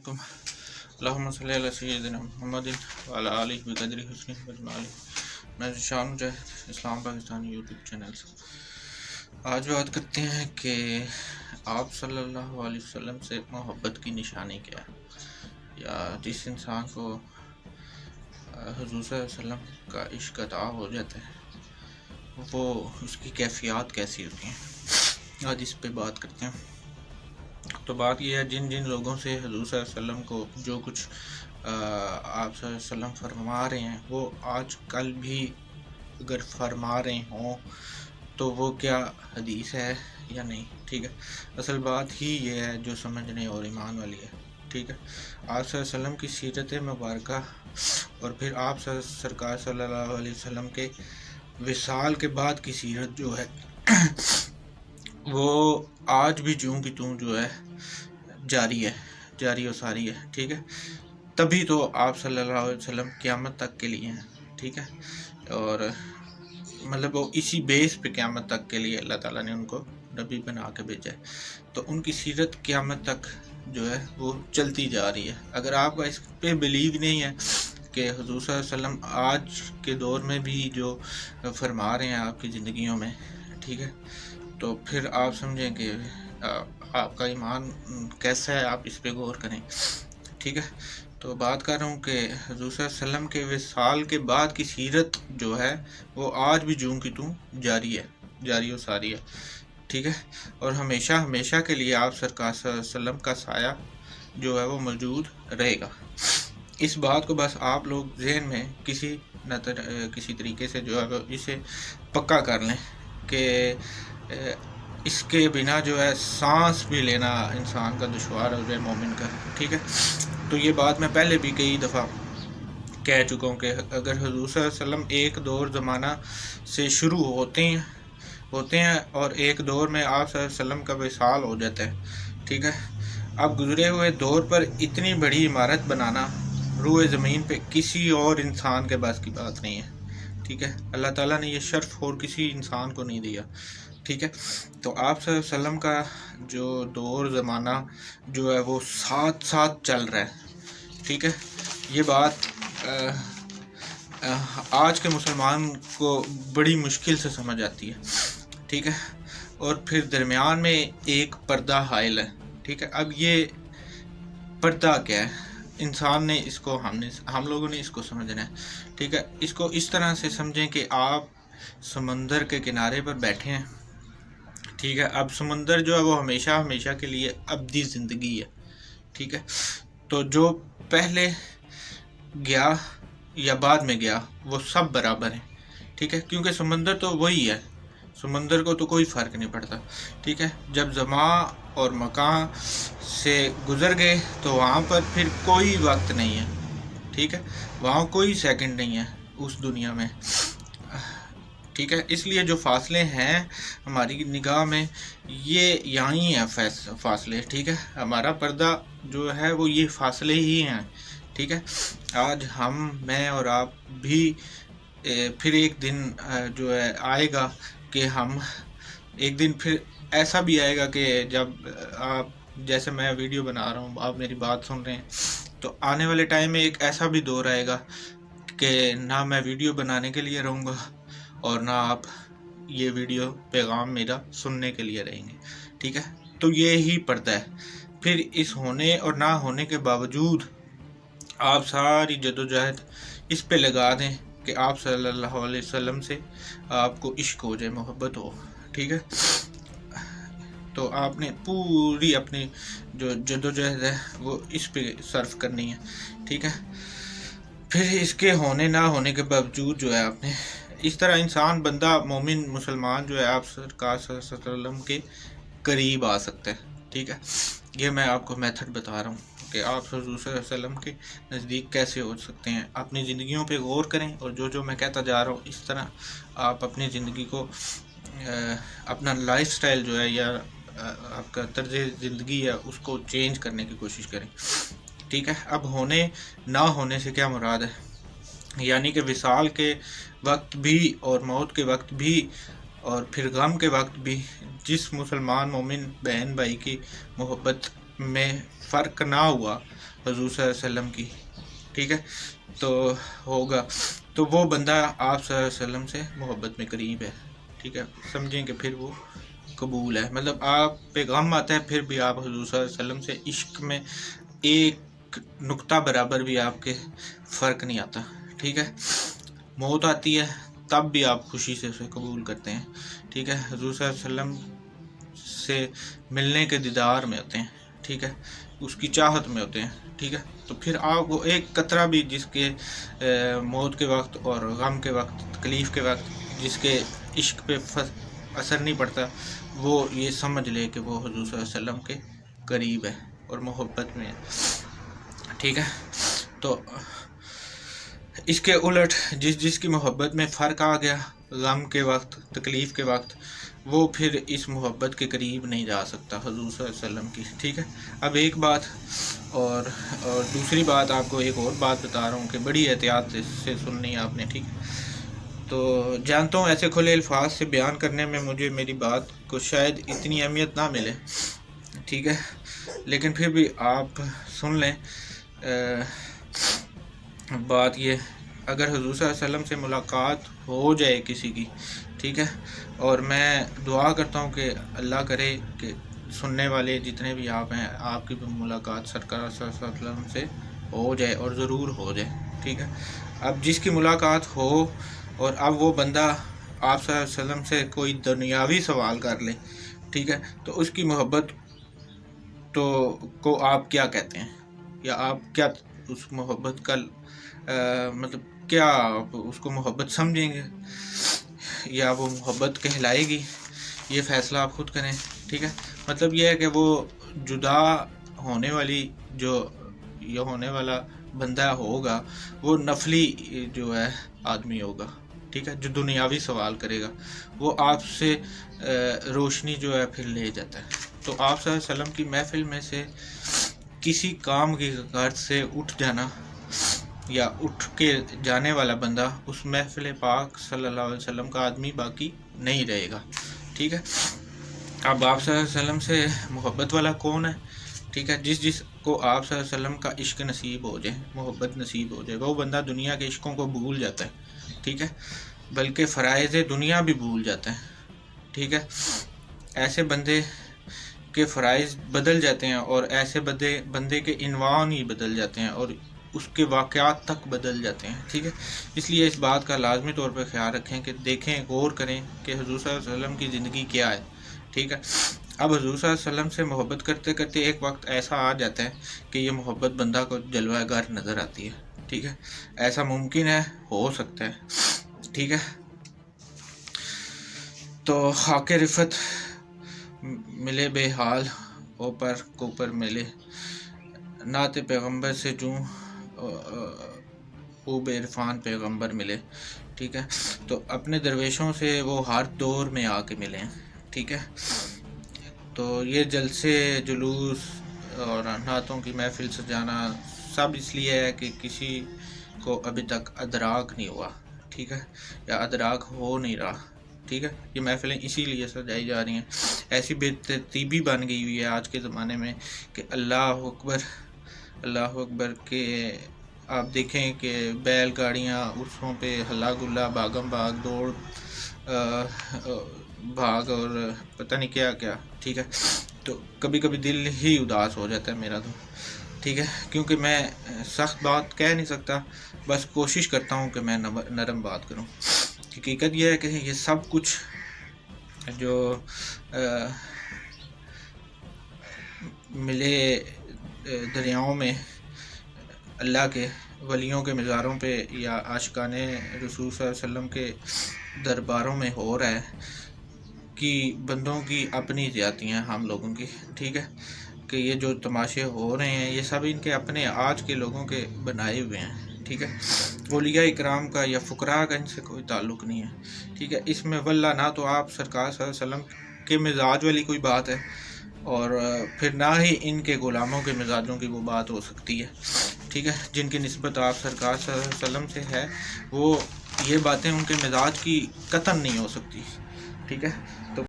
अलैकुम अल्लाहुम्मा सल्लि अला सय्यिदिना मुहम्मदिन व अला आलिहि बिक़द्रि हुस्निहि व जमालिहि। मैं ज़ीशान मुजाहिद इस्लाम पाकिस्तान यूट्यूब चैनल से आज बात करते हैं कि आप सल्लल्लाहु अलैहि वसल्लम से मोहब्बत की निशानी क्या है, या जिस इंसान को हुज़ूर सल्लल्लाहु अलैहि वसल्लम का इश्क अता हो जाता है वो उसकी कैफियत कैसी होती हैं। आज इस पे बात करते हैं। तो बात यह है, जिन जिन लोगों से हुज़ूर सल्लल्लाहु अलैहि वसल्लम को जो कुछ आप सल्लल्लाहु अलैहि वसल्लम फरमा रहे हैं वो आज कल भी अगर फरमा रहे हों तो वो क्या हदीस है या नहीं। ठीक है, असल बात ही ये है जो समझने और ईमान वाली है। ठीक है, आप सल्लल्लाहु अलैहि वसल्लम की सीरत मुबारक और फिर आप सरकार सल्लल्लाहु अलैहि वसल्लम के विसाल के बाद की सीरत जो है वो आज भी जूं की तूं जो है जारी और सारी है। ठीक है, तभी तो आप सल्लल्लाहु अलैहि वसल्लम क़यामत तक के लिए हैं। ठीक है, और मतलब वो इसी बेस पे क़यामत तक के लिए अल्लाह ताला ने उनको नबी बना के भेजा है। तो उनकी सीरत क़यामत तक जो है वो चलती जा रही है। अगर आपका इस पे बिलीव नहीं है कि हुज़ूर सल्लल्लाहु अलैहि वसल्लम आज के दौर में भी जो फरमा रहे हैं आपकी ज़िंदगियों में, ठीक है, तो फिर आप समझें कि आपका ईमान कैसा है, आप इस पे गौर करें। ठीक है, तो बात कर रहा हूँ कि हुज़ूर सल्लल्लाहु अलैहि वसल्लम के विसाल के बाद की सीरत जो है वो आज भी जूं की तूं जारी और सारी है। ठीक है, और हमेशा हमेशा के लिए आप सरकार सल्लल्लाहु अलैहि वसल्लम का साया जो है वो मौजूद रहेगा। इस बात को बस आप लोग ज़हन में किसी तरीके से जो है इसे पक्का कर लें कि इसके बिना जो है सांस भी लेना इंसान का दुश्वार हो जाए मोमिन का। ठीक है, तो ये बात मैं पहले भी कई दफ़ा कह चुका हूँ कि अगर हुज़ूर सल्लल्लाहु अलैहि वसल्लम एक दौर ज़माना से शुरू होते हैं और एक दौर में आप सल्लल्लाहु अलैहि वसल्लम का विसाल हो जाता है। ठीक है, अब गुजरे हुए दौर पर इतनी बड़ी इमारत बनाना रूए ज़मीन पे किसी और इंसान के बस की बात नहीं है। ठीक है, अल्लाह ताला ने ये शर्फ और किसी इंसान को नहीं दिया। ठीक है, तो आप सल्लल्लाहु अलैहि वसल्लम का जो दौर ज़माना जो है वो साथ साथ चल रहा है। ठीक है, ये बात आज के मुसलमान को बड़ी मुश्किल से समझ आती है। ठीक है, और फिर दरमियान में एक पर्दा हाइल है। ठीक है, अब ये पर्दा क्या है, इंसान ने इसको हम लोगों ने इसको समझना है। ठीक है, इसको इस तरह से समझें कि आप समंदर के किनारे पर बैठे हैं। ठीक है, अब समंदर जो है वो हमेशा हमेशा के लिए अब्दी ज़िंदगी है। ठीक है, तो जो पहले गया या बाद में गया वो सब बराबर है। ठीक है, क्योंकि समंदर तो वही है, समंदर को तो कोई फ़र्क नहीं पड़ता। ठीक है, जब ज़मान और मकान से गुज़र गए तो वहाँ पर फिर कोई वक्त नहीं है। ठीक है, वहाँ कोई सेकंड नहीं है उस दुनिया में। ठीक है, इसलिए जो फासले हैं हमारी निगाह में ये यहीं हैं फासले। ठीक है, हमारा पर्दा जो है वो ये फासले ही हैं। ठीक है, आज मैं और आप भी फिर एक दिन जो है आएगा कि हम एक दिन फिर ऐसा भी आएगा कि जब आप जैसे मैं वीडियो बना रहा हूँ आप मेरी बात सुन रहे हैं, तो आने वाले टाइम में एक ऐसा भी दौर आएगा कि ना मैं वीडियो बनाने के लिए रहूँगा और ना आप ये वीडियो पैगाम मेरा सुनने के लिए रहेंगे। ठीक है, तो ये ही पर्दा है। फिर इस होने और ना होने के बावजूद आप सारी जद्दोजहद इस पे लगा दें कि आप सल्लल्लाहु अलैहि वसल्लम से आपको इश्क हो जाए, मोहब्बत हो। ठीक है, तो आपने पूरी अपनी जो जद्दोजहद है वो इस पे सर्फ करनी है। ठीक है, फिर इसके होने ना होने के बावजूद जो है आपने इस तरह इंसान बंदा मोमिन मुसलमान जो है आप सरकार सल्लल्लाहु अलैहि वसल्लम के करीब आ सकता है। ठीक है, ये मैं आपको मेथड बता रहा हूँ कि आप हुज़ूर सल्लल्लाहु अलैहि वसल्लम के नज़दीक कैसे हो सकते हैं। अपनी ज़िंदगियों पे गौर करें और जो मैं कहता जा रहा हूँ इस तरह आप अपनी ज़िंदगी को अपना लाइफस्टाइल जो है या आपका तर्ज ज़िंदगी है उसको चेंज करने की कोशिश करें। ठीक है, अब होने ना होने से क्या मुराद है, यानी कि विसाल के वक्त भी और मौत के वक्त भी और फिर गम के वक्त भी जिस मुसलमान मोमिन बहन भाई की मोहब्बत में फ़र्क ना हुआ حضور صلی اللہ علیہ وسلم کی، ٹھیک ہے، تو ہوگا تو وہ بندہ آپ صلی اللہ علیہ وسلم سے محبت میں قریب ہے، ٹھیک ہے، سمجھیں کہ پھر وہ قبول ہے، مطلب آپ پہ غم آتا ہے پھر بھی آپ حضور صلی اللہ علیہ وسلم سے عشق میں ایک نقطہ برابر بھی آپ کے فرق نہیں آتا، ٹھیک ہے، موت آتی ہے تب بھی آپ خوشی سے اسے قبول کرتے ہیں، ٹھیک ہے، حضور صلی اللہ علیہ وسلم سے ملنے کے دیدار میں ہوتے ہیں، ٹھیک ہے، اس کی چاہت میں ہوتے ہیں، ٹھیک ہے، تو پھر آپ وہ ایک قطرہ بھی جس کے موت کے وقت اور غم کے وقت، تکلیف کے وقت جس کے عشق پہ اثر نہیں پڑتا، وہ یہ سمجھ لے کہ وہ حضور صلی اللہ علیہ وسلم کے قریب ہے اور محبت میں ہے، ٹھیک ہے، تو اس کے الٹ جس کی محبت میں فرق آ گیا غم کے وقت، تکلیف کے وقت، وہ پھر اس محبت کے قریب نہیں جا سکتا حضور صلی اللہ علیہ وسلم کی، ٹھیک ہے۔ اب ایک بات اور دوسری بات آپ کو ایک اور بات بتا رہا ہوں کہ بڑی احتیاط سے سننی ہے آپ نے، ٹھیک ہے، تو جانتا ہوں ایسے کھلے الفاظ سے بیان کرنے میں مجھے میری بات کو شاید اتنی اہمیت نہ ملے، ٹھیک ہے، لیکن پھر بھی آپ سن لیں۔ بات یہ اگر حضور صلی اللہ علیہ وسلم سے ملاقات ہو جائے کسی کی، ٹھیک ہے، اور میں دعا کرتا ہوں کہ اللہ کرے کہ سننے والے جتنے بھی آپ ہیں آپ کی بھی ملاقات سرکار صلی اللہ علیہ وسلم سے ہو جائے اور ضرور ہو جائے، ٹھیک ہے۔ اب جس کی ملاقات ہو اور اب وہ بندہ آپ صلی اللہ علیہ وسلم سے کوئی دنیاوی سوال کر لے، ٹھیک ہے، تو اس کی محبت کو آپ کیا کہتے ہیں، یا آپ کیا اس محبت کا مطلب کیا آپ اس کو محبت سمجھیں گے یا وہ محبت کہلائے گی، یہ فیصلہ آپ خود کریں، ٹھیک ہے۔ مطلب یہ ہے کہ وہ جدا ہونے والی یہ ہونے والا بندہ ہوگا وہ نفلی جو ہے آدمی ہوگا، ٹھیک ہے، جو دنیاوی سوال کرے گا، وہ آپ سے روشنی جو ہے پھر لے جاتا ہے۔ تو آپ صلی اللہ علیہ وسلم کی محفل میں سے کسی کام کی غرض سے اٹھ جانا یا اٹھ کے جانے والا بندہ اس محفل پاک صلی اللہ علیہ وسلم کا آدمی باقی نہیں رہے گا، ٹھیک ہے۔ اب آپ صلی اللہ علیہ وسلم سے محبت والا کون ہے، ٹھیک ہے، جس کو آپ صلی اللہ علیہ وسلم کا عشق نصیب ہو جائے، محبت نصیب ہو جائے، وہ بندہ دنیا کے عشقوں کو بھول جاتا ہے، ٹھیک ہے، بلکہ فرائض دنیا بھی بھول جاتا ہے، ٹھیک ہے۔ ایسے بندے کے فرائض بدل جاتے ہیں اور ایسے بندے کے عنوان ہی بدل جاتے ہیں اور اس کے واقعات تک بدل جاتے ہیں، ٹھیک ہے۔ اس لیے اس بات کا لازمی طور پہ خیال رکھیں کہ دیکھیں، غور کریں کہ حضور صلی اللہ علیہ وسلم کی زندگی کیا ہے، ٹھیک ہے۔ اب حضور صلی اللہ علیہ وسلم سے محبت کرتے کرتے ایک وقت ایسا آ جاتا ہے کہ یہ محبت بندہ کو جلوہ گر نظر آتی ہے، ٹھیک ہے، ایسا ممکن ہے، ہو سکتا ہے، ٹھیک ہے۔ تو خاک رفت ملے بے حال اوپر کوپر ملے، نعت پیغمبر سے جوں خوب عرفان پیغمبر ملے، ٹھیک ہے۔ تو اپنے درویشوں سے وہ ہر دور میں آ کے ملے ہیں، ٹھیک ہے۔ تو یہ جلسے جلوس اور نعتوں کی محفل سجانا سب اس لیے ہے کہ کسی کو ابھی تک ادراک نہیں ہوا، ٹھیک ہے، یا ادراک ہو نہیں رہا، ٹھیک ہے۔ یہ محفلیں اسی لیے سجائی جا رہی ہیں، ایسی بے ترتیبی بن گئی ہوئی ہے آج کے زمانے میں کہ اللہ اکبر اللہ اکبر کہ آپ دیکھیں کہ بیل گاڑیاں عرصوں پہ ہلا گلا، بھاگم بھاگ، دوڑ بھاگ اور پتہ نہیں کیا کیا، ٹھیک ہے۔ تو کبھی کبھی دل ہی اداس ہو جاتا ہے میرا تو، ٹھیک ہے، کیونکہ میں سخت بات کہہ نہیں سکتا، بس کوشش کرتا ہوں کہ میں نرم بات کروں۔ حقیقت یہ ہے کہ یہ سب کچھ جو ملے دریاؤں میں اللہ کے ولیوں کے مزاروں پہ یا عاشقان رسول صلی اللہ علیہ وسلم کے درباروں میں ہو رہا ہے کہ بندوں کی اپنی زیادتیاں ہم لوگوں کی، ٹھیک ہے، کہ یہ جو تماشے ہو رہے ہیں یہ سب ان کے اپنے آج کے لوگوں کے بنائے ہوئے ہیں، ٹھیک ہے۔ اولیاء اکرام کا یا فقراء کا ان سے کوئی تعلق نہیں ہے، ٹھیک ہے۔ اس میں واللہ نہ تو آپ سرکار صلی اللہ علیہ وسلم کے مزاج والی کوئی بات ہے اور پھر نہ ہی ان کے غلاموں کے مزاجوں کی وہ بات ہو سکتی ہے، ٹھیک ہے، جن کی نسبت آپ سرکار صلی اللہ علیہ وسلم سے ہے، وہ یہ باتیں ان کے مزاج کی قطعاً نہیں ہو سکتی، ٹھیک ہے۔ تو